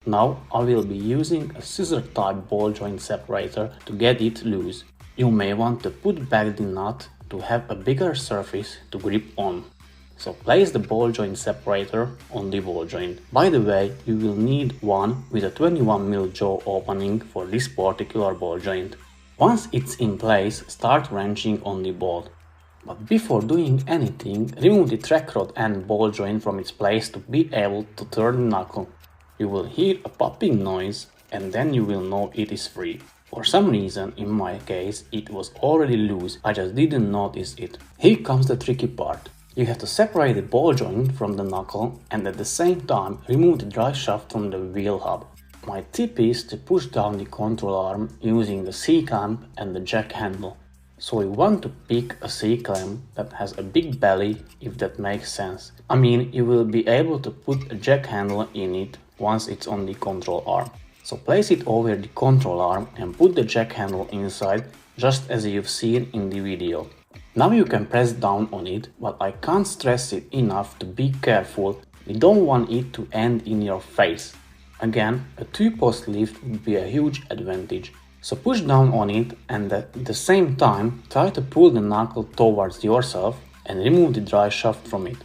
Now I will be using a scissor type ball joint separator to get it loose. You may want to put back the nut to have a bigger surface to grip on. So place the ball joint separator on the ball joint. By the way, you will need one with a 21mm jaw opening for this particular ball joint. Once it's in place, start wrenching on the bolt. But before doing anything, remove the track rod and ball joint from its place to be able to turn the knuckle. You will hear a popping noise and then you will know it is free. For some reason, in my case, it was already loose, I just didn't notice it. Here comes the tricky part. You have to separate the ball joint from the knuckle and at the same time remove the drive shaft from the wheel hub. My tip is to push down the control arm using the C-clamp and the jack handle. So you want to pick a C-clamp that has a big belly, if that makes sense. I mean, you will be able to put a jack handle in it once it's on the control arm. So place it over the control arm and put the jack handle inside, just as you've seen in the video. Now you can press down on it, but I can't stress it enough to be careful. You don't want it to end in your face. Again, a 2-post lift would be a huge advantage. So push down on it and at the same time try to pull the knuckle towards yourself and remove the drive shaft from it.